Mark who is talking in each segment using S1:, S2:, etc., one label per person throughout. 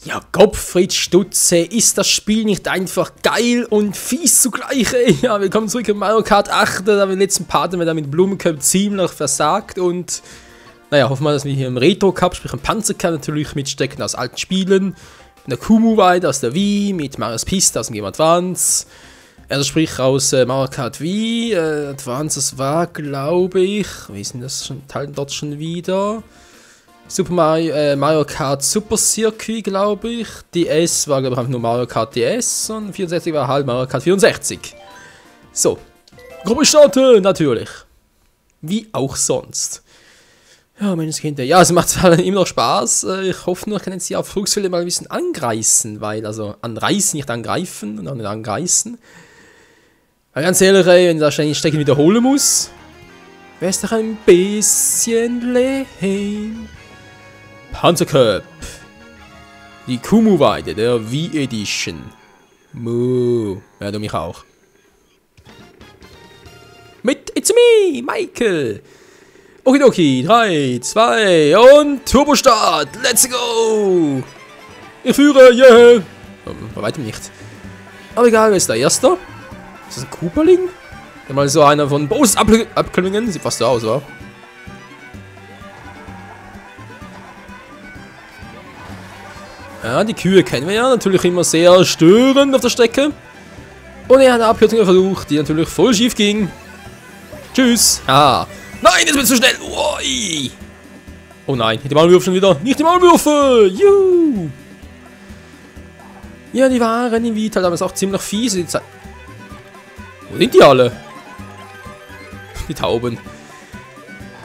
S1: Ja, Gottfried Stutze, ist das Spiel nicht einfach geil und fies zugleich, ey? Ja, willkommen zurück in Mario Kart 8, da haben wir im letzten Part haben wir da mit Blumenköpf ziemlich versagt und naja, hoffen wir, dass wir hier im Retro Cup, sprich im Panzer Cup natürlich mitstecken aus alten Spielen, in der Kumu Ride aus der Wii, mit Marios Piste aus dem Game Advance, also sprich aus Mario Kart Wii, Advance, das war, glaube ich, wie ist denn das schon, Teil dort schon wieder? Super Mario Kart Super Circuit, glaube ich. DS war, glaube ich, einfach nur Mario Kart DS und 64 war halt Mario Kart 64. So, Gruppe starten, natürlich. Wie auch sonst. Ja, meine Kinder. Ja, es macht zwar immer noch Spaß. Ich hoffe nur, ich kann jetzt hier auf Fuchsfälle mal ein bisschen angreifen, weil, also anreißen, nicht angreifen und auch nicht angreifen. Weil ganz ehrlich, wenn ich da ständig Stecken wiederholen muss, wäre es doch ein bisschen lame. Panzer Cup. Die Kumu-Weide der Wii Edition. Muh. Ja, du mich auch. Mit It's Me, Michael. Okidoki, 3, 2 und Turbostart. Let's go. Ich führe, yeah. Bei weitem nicht. Aber egal, wer ist der Erste? Ist das ein Cooperling? Ja, mal so einer von Bose Abklingungen. Sieht fast so aus, oder? Ja, die Kühe kennen wir ja, natürlich immer sehr störend auf der Strecke. Und er hat eine Abkürzung versucht, die natürlich voll schief ging. Tschüss. Ah. Nein, jetzt wird zu schnell. Ui. Oh nein, die Maulwürfe schon wieder. Nicht die Maulwürfe. Juhu. Ja, die waren in Vita damals auch ziemlich fies. Wo sind die alle? Die Tauben.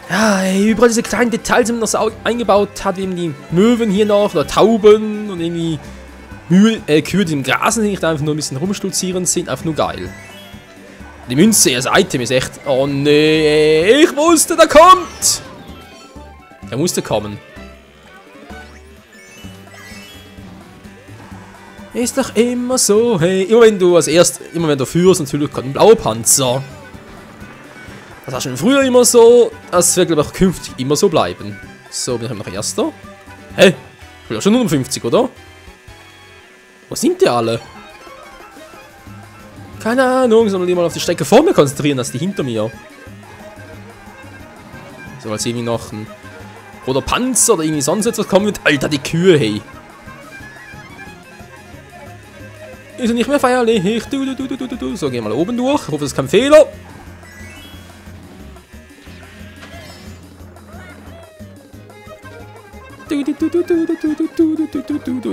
S1: Ja, überall diese kleinen Details, die man noch so eingebaut hat, wie eben die Möwen hier noch, oder Tauben und irgendwie Kühe, die im Gras nicht einfach nur ein bisschen rumstolzieren sind, einfach nur geil. Die Münze, das Item ist echt, oh nee, ich wusste, der kommt! Der musste kommen. Ist doch immer so, hey, immer wenn du führst, natürlich kommt ein blauer Panzer. Das war schon früher immer so, das wird, glaube ich, auch künftig immer so bleiben. So, bin ich noch Erster. Hä? Ich will ja schon 50, oder? Wo sind die alle? Keine Ahnung, sondern die mal auf die Strecke vor mir konzentrieren, als die hinter mir. So, als irgendwie noch ein roter Panzer oder irgendwie sonst etwas kommen wird. Alter, die Kühe, hey. Ist nicht mehr feierlich. So, gehen wir mal oben durch. Ich hoffe, das ist kein Fehler.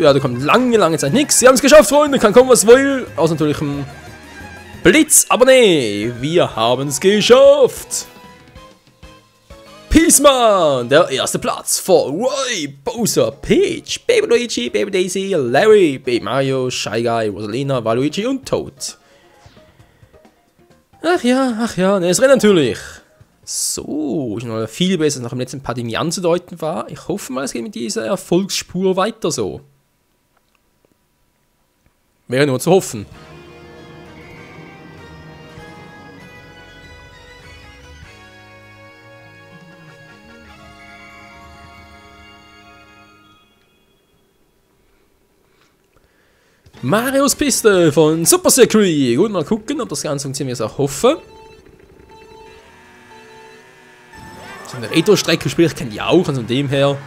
S1: Ja, da kommt lange Zeit nichts. Sie haben es geschafft, Freunde. Kann kommen, was will. Außer natürlich ein Blitz. Aber nee, wir haben es geschafft. Peaceman, der erste Platz vor Roy, Bowser, Peach, Baby Luigi, Baby Daisy, Larry, Baby Mario, Shy Guy, Rosalina, Waluigi und Toad. Ach ja, ne, es rennt natürlich. So, ist noch viel besser als nach dem letzten Part irgendwie anzudeuten war. Ich hoffe mal, es geht mit dieser Erfolgsspur weiter so. Wäre nur zu hoffen. Marios Piste von Super Circuit. Gut, mal gucken, ob das Ganze funktioniert, wie ich es auch hoffe. So eine Retro-Strecke, sprich, ich kenne die auch, also von dem her.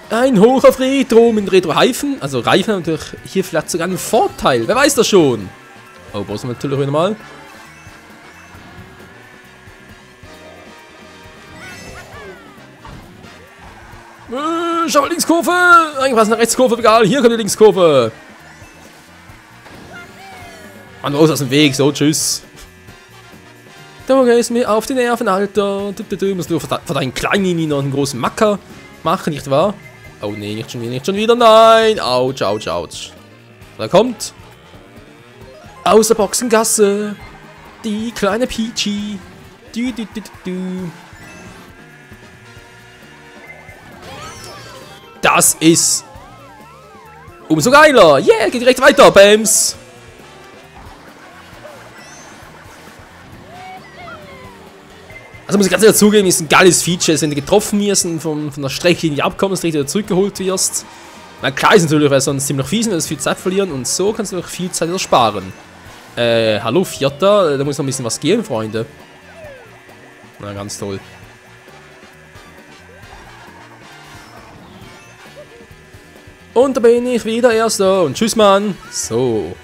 S1: Ein Hoch auf Retro mit Retro-Reifen. Also Reifen haben natürlich hier vielleicht sogar einen Vorteil. Wer weiß das schon? Oh, brauchen wir natürlich wieder mal. Schau mal, Linkskurve! Eigentlich war es eine Rechtskurve, egal. Hier kommt die Linkskurve. Mann, raus aus dem Weg, so, tschüss. Du gehst mir auf die Nerven, Alter. Du musst nur von deinen kleinen noch einen großen Macker machen, nicht wahr? Oh nee, nicht schon wieder, nein! Autsch, autsch, autsch. Da kommt aus der Boxengasse die kleine Peachy. Das ist umso geiler. Yeah, geht direkt weiter, Bams. Also muss ich ganz ehrlich zugeben, ist ein geiles Feature, wenn du getroffen wirst und von der Strecklinie abkommst, richtig wieder zurückgeholt wirst. Na klar ist natürlich, weil sonst ziemlich fies, wenn du viel Zeit verlieren und so kannst du noch viel Zeit ersparen. Hallo Vierter, da muss noch ein bisschen was gehen, Freunde. Na, ganz toll. Und da bin ich wieder Erster und tschüss, Mann. So.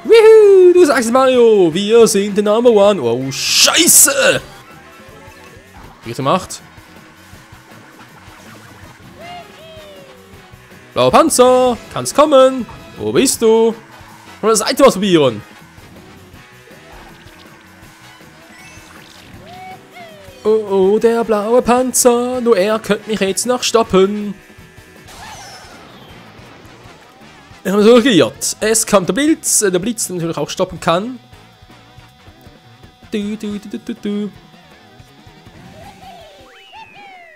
S1: Wuhu, du sagst Mario, wir sind der Number One. Oh, Scheiße! Wie gemacht? Blauer Panzer, kannst kommen. Wo bist du? Von der Seite was probieren. Oh, oh, der blaue Panzer, nur er könnte mich jetzt noch stoppen. Ich habe so geirrt. Es kommt der Blitz natürlich auch stoppen kann.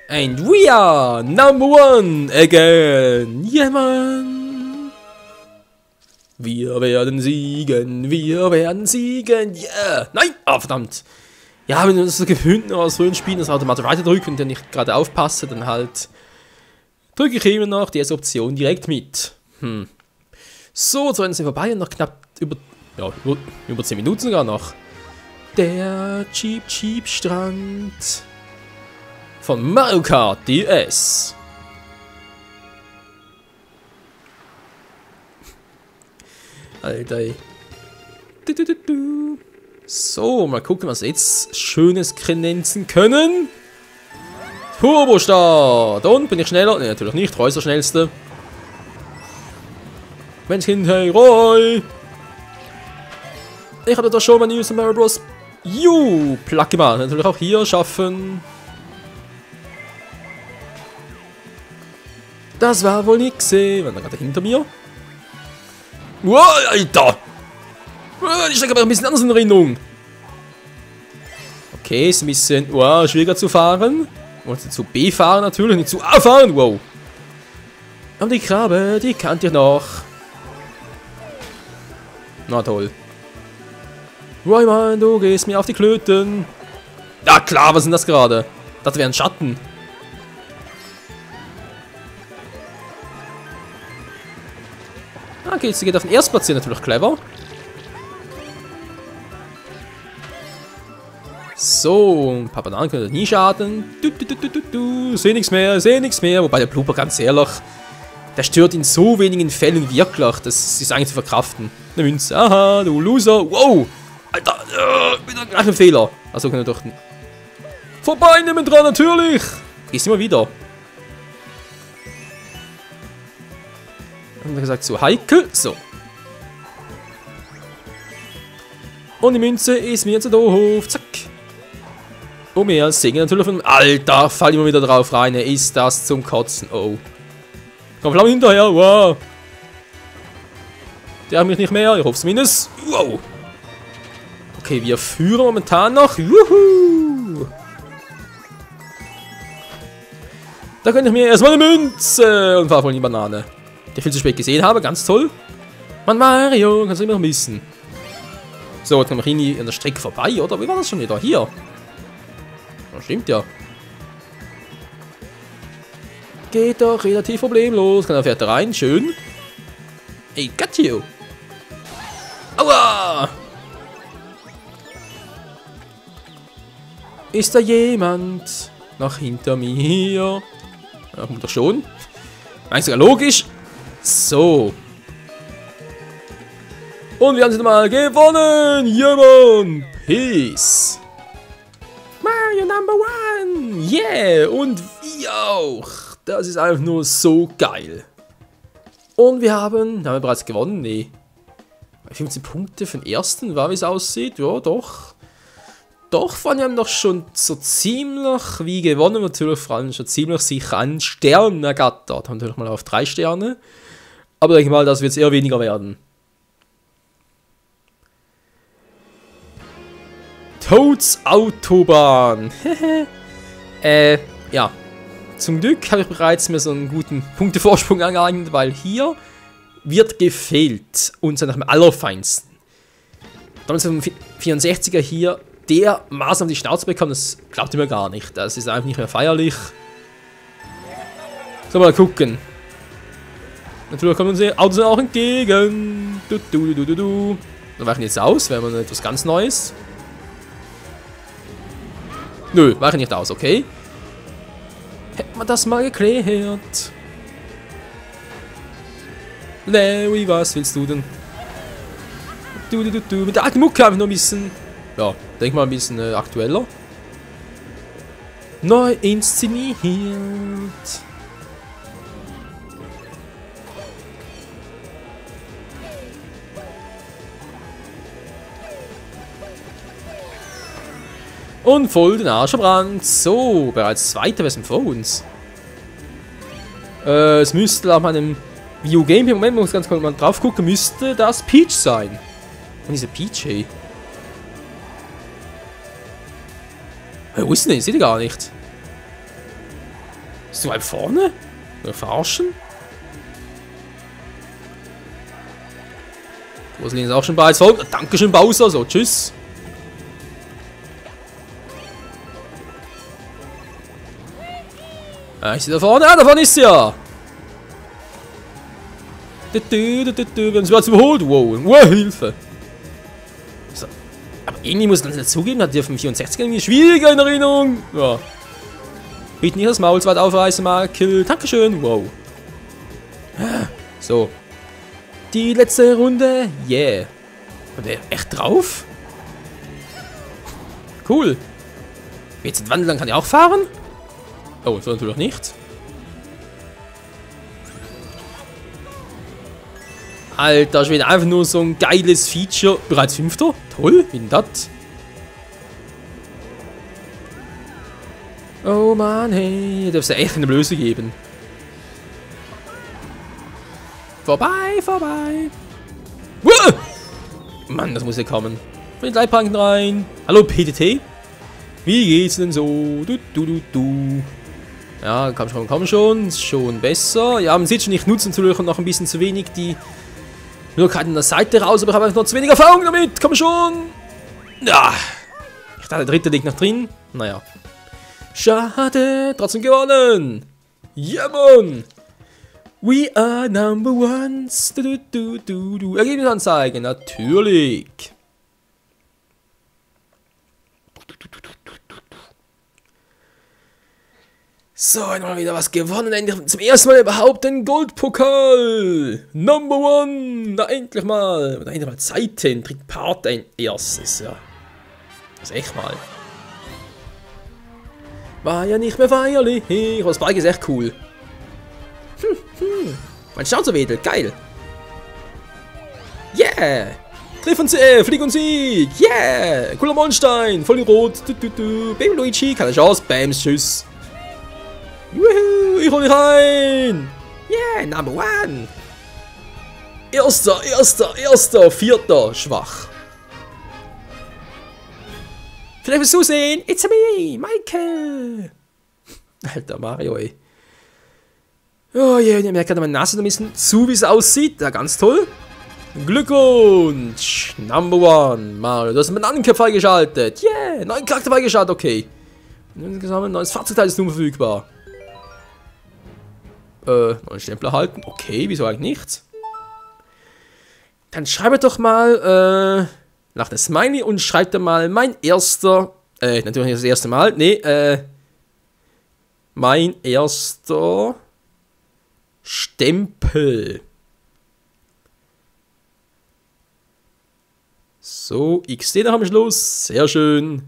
S1: And we are number one again. Yeah, man. Wir werden siegen, yeah. Nein, ah, verdammt. Ja, wenn du das so gewöhnt aus frühen Spielen, das automatisch weiterdrücken und dann nicht gerade aufpasse, dann halt drücke ich immer noch die Option direkt mit. So, jetzt sind wir vorbei und noch knapp über 10 Minuten sogar noch. Der Cheap Strand von Mario Kart DS. Alter. So, mal gucken, was wir jetzt Schönes kredenzen können. Turbostart. Und bin ich schneller? Ne, natürlich nicht. Roy ist der schnellste. Menschkind, hey Roy. Ich hatte da schon mal News in Mario Bros. Plug gemacht. Natürlich auch hier schaffen. Das war wohl nix. War da gerade hinter mir? Wow, Alter! Die Strecke aber ein bisschen anders in Erinnerung. Okay, ist ein bisschen schwieriger zu fahren. Und zu B fahren natürlich, nicht zu A fahren. Wow. Aber die Krabbe, die kannte ich noch. Na toll. Roy, Mann, du gehst mir auf die Klöten. Ja klar, was sind das gerade? Das wären Schatten. Okay, sie geht auf den Erstplatz hier, natürlich clever. So, ein paar Bananen können nie schaden. Seh nichts mehr. Wobei der Blooper, ganz ehrlich, der stört in so wenigen Fällen wirklich. Das ist eigentlich zu verkraften. Eine Münze. Aha, du Loser. Wow. Alter, wieder gleich ein Fehler. Also können wir doch vorbei nehmen dran, natürlich. Gehst immer wieder. Haben wir gesagt, so heikel. So. Und die Münze ist mir zu doof. Zack. Und wir singen natürlich von... Alter, fall immer wieder drauf rein. Ist das zum Kotzen. Oh. Komm, Flamme hinterher. Wow. Der hat mich nicht mehr. Ich hoffe zumindest. Wow. Okay, wir führen momentan noch. Juhu. Da könnte ich mir erstmal eine Münze und fahr voll in die Banane. Die ich viel zu spät gesehen habe. Ganz toll. Mann, Mario, kannst du immer noch missen. So, jetzt kommen wir an der Strecke vorbei, oder? Wie war das schon wieder? Hier. Das stimmt ja. Geht doch relativ problemlos. Kann er fährt rein. Schön. Hey, got you. Aua! Ist da jemand noch hinter mir? Ja, kommt doch schon. Eigentlich sogar logisch. So. Und wir haben sie mal gewonnen. Jemand. Peace. Mario Number One. Yeah. Und wir auch. Das ist einfach nur so geil. Und haben wir bereits gewonnen? Nee. 15 Punkte für den ersten, war wie es aussieht. Ja, doch. Doch, von haben doch schon so ziemlich wie gewonnen. Natürlich vor allem schon ziemlich sicher einen Stern ergattert. Natürlich mal auf 3 Sterne. Aber denke mal, das wird es eher weniger werden. Toads Autobahn. Ja. Zum Glück habe ich bereits mir so einen guten Punktevorsprung angeeignet, weil hier wird gefehlt. Und zwar nach dem Allerfeinsten. damals vom 64er hier dermaßen auf die Schnauze bekommen, das glaubt ihr mir gar nicht. Das ist einfach nicht mehr feierlich. So, mal gucken. Natürlich kommen uns die Autos auch entgegen. Dann weichen jetzt aus, wenn man etwas ganz Neues. Nö, weichen nicht aus, okay. Hätten wir das mal geklärt. Larry, was willst du denn? Mit der alten Mucke habe ich noch ein bisschen. Ja, denk mal ein bisschen aktueller. Neu inszeniert. Und voll den Arsch verbrannt. So, bereits zweiter, wer ist denn vor uns? Es müsste auf meinem Wii U Gameplay, Moment, muss ganz kurz mal drauf gucken, müsste das Peach sein. Und diese Peach, hey. Wo ist denn? Ich sehe die gar nicht. Ist du weit vorne? Oder verarschen? Rosalina ist auch schon bereits voll. Dankeschön, Bowser. So, tschüss. Ich sehe da vorne. Ah, da vorne ist sie ja. Wir haben sie bereits überholt. Wow, Hilfe. So. Aber irgendwie muss man das zugeben, hat die auf dem 64er irgendwie schwieriger in Erinnerung. Ja. Bitte nicht das Maul zu weit aufreißen, Markel. Dankeschön. Wow. So. Die letzte Runde. Yeah. Und der echt drauf? Cool. Jetzt in Wandel, dann kann ich auch fahren? Oh, so natürlich nicht. Alter, schon wieder einfach nur so ein geiles Feature. Bereits 5. Toll, wie denn das? Oh Mann, hey, darf es ja echt eine Blöße geben. Vorbei, vorbei. Uah! Mann, das muss ja kommen. Von den Leitplanken rein. Hallo, PDT. Wie geht's denn so? Ja, komm schon. Ist schon besser. Ja, man sieht schon, ich nutze natürlich noch ein bisschen zu wenig die Möglichkeiten an der Seite raus, aber ich habe einfach noch zu wenig Erfahrung damit. Komm schon. Ja. Ich dachte, der dritte liegt noch drin. Naja. Schade. Trotzdem gewonnen. Ja, Mann. We are number ones. Ergebnisanzeige. Natürlich. So, einmal wieder was gewonnen. Endlich zum ersten Mal überhaupt den Goldpokal. Number one. Na, endlich mal. Oder endlich mal Zeiten. Dritten Part ein erstes, ja. Das ist echt mal. War ja nicht mehr feierlich. Aber das Bike ist echt cool. Mein Schnauzer wedelt. Geil. Yeah. Triff und Flieg und Sieg. Yeah. Cooler Mondstein. Voll rot. Baby Luigi. Keine Chance. Bams. Tschüss. Juhu, ich hol dich rein! Yeah, number one! Erster, vierter, schwach. Vielleicht willst du sehen, it's me, Michael! Alter Mario, ey. Oh je, ich merke gerade meine Nase noch ein bisschen zu, wie es aussieht. Ja, ganz toll. Glückwunsch! Number one, Mario. Du hast einen anderen Kopf freigeschaltet. Yeah, neuen Charakter freigeschaltet, okay. Insgesamt ein neues Fahrzeugteil ist nun verfügbar. Neuen Stempel erhalten. Okay, wieso eigentlich nichts? Dann schreibe doch mal, nach der Smiley und schreibt da mal mein erster, natürlich nicht das erste Mal, nee, mein erster Stempel. So, XD noch am Schluss, sehr schön.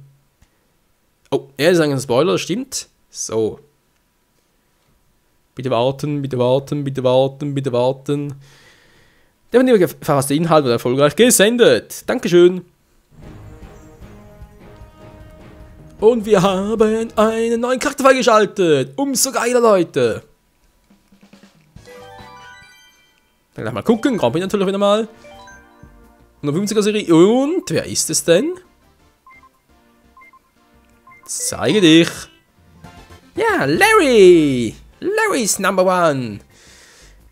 S1: Oh, er ist ein Spoiler, stimmt. So. Bitte warten, bitte warten, bitte warten, bitte warten. Der verfasste Inhalt wird erfolgreich gesendet. Dankeschön. Und wir haben einen neuen Charakter freigeschaltet. Umso geiler, Leute. Dann gleich mal gucken. Grand Prix natürlich wieder mal. 150er Serie. Und wer ist es denn? Zeige dich. Ja, Larry. Larry's number one.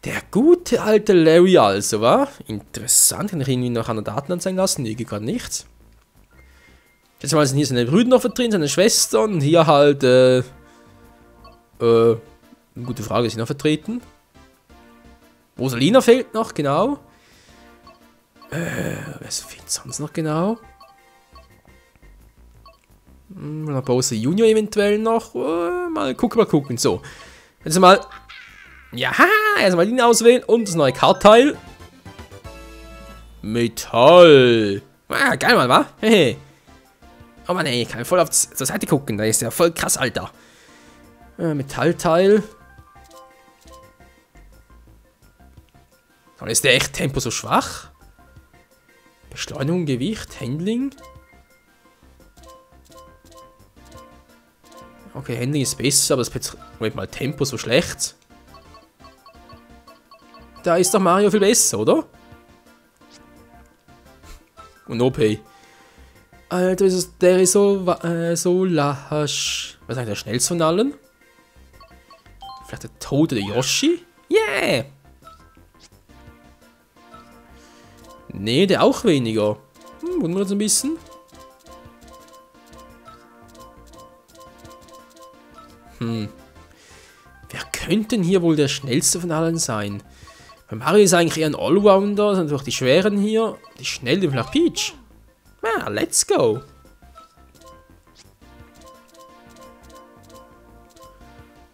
S1: Der gute alte Larry also, wa? Interessant, kann ich irgendwie noch an der Daten anzeigen lassen? Nee, geht gerade nichts. Jetzt mal sind hier seine Brüder noch vertreten, seine Schwestern, und hier halt, eine gute Frage, ist sie noch vertreten? Rosalina fehlt noch, genau. Was fehlt sonst noch genau? Bowser Junior eventuell noch. Mal gucken. So. Jetzt mal. Ja, erstmal ihn auswählen und das neue Kartteil. Metall. Ah, geil, Mann, wa? Hehe. Oh Mann, ey, ich kann voll zur Seite gucken. Da ist ja voll krass, Alter. Metallteil. Dann ist der echt Tempo so schwach. Beschleunigung, Gewicht, Handling. Okay, Handling ist besser, aber das Moment mal Tempo so schlecht. Da ist doch Mario viel besser, oder? Und OP. Alter, der ist so lasch. Was ist eigentlich der schnellste von allen? Vielleicht der Toad oder Yoshi? Yeah! Nee, der auch weniger. Wundern wir uns ein bisschen. Wer könnte denn hier wohl der schnellste von allen sein? Weil Mario ist eigentlich eher ein Allrounder, das sind natürlich die schweren hier. Die schnellen vielleicht Peach. Ja, let's go.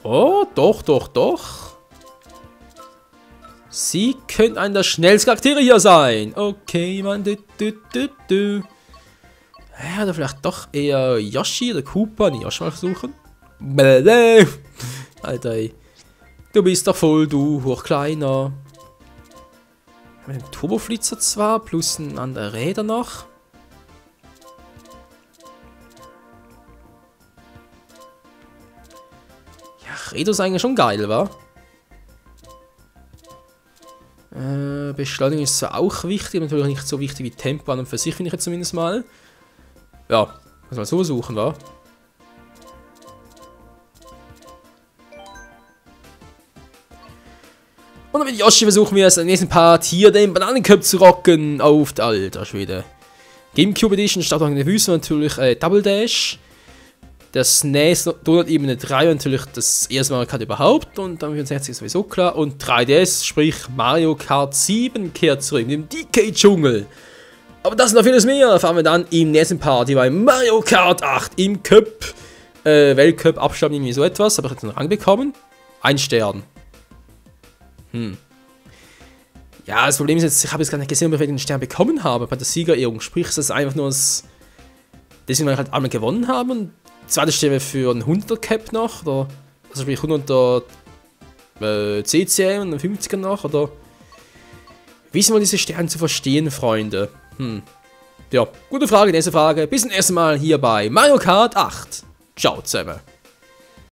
S1: Oh, doch. Sie könnte einer der schnellsten Charaktere hier sein. Okay, man. Ja, oder vielleicht doch eher Yoshi oder Koopa. Nee, Yoshi mal versuchen. Alter, ey. Du bist doch voll, du Hochkleiner. Mit dem Turboflitzer zwar, plus ein anderer Räder noch. Ja, Räder ist eigentlich schon geil, wa? Beschleunigung ist zwar auch wichtig, natürlich nicht so wichtig wie Tempo an und für sich, finde ich jetzt zumindest mal. Ja, muss mal so versuchen, wa? Und dann mit Yoshi versuchen wir es im nächsten Part hier den Bananencup zu rocken. Auf der alter Schwede. Gamecube Edition startet in den Füßen natürlich Double Dash. Das SNES Donut-Ebene 3 natürlich das erste Mario Kart überhaupt. Und dann 64 ist sowieso klar. Und 3DS, sprich Mario Kart 7 kehrt zurück im DK-Dschungel. Aber das und noch vieles mehr erfahren wir dann im nächsten Part hier bei Mario Kart 8 im Cup. Weltcup, Abstand, irgendwie so etwas. Habe ich jetzt einen Rang bekommen? 1 Stern. Ja, das Problem ist jetzt, ich habe jetzt gar nicht gesehen, ob ich den Stern bekommen habe bei der Siegerehrung. Sprich, es ist einfach nur das. Deswegen, weil ich halt einmal gewonnen habe. Und zweite Stelle für einen 100er Cap noch. Oder, also sprich 100er CC und einen 50er noch. Oder. Wie sind wir diese Sterne zu verstehen, Freunde? Ja, gute Frage, nächste Frage. Bis zum ersten Mal hier bei Mario Kart 8. Ciao zusammen.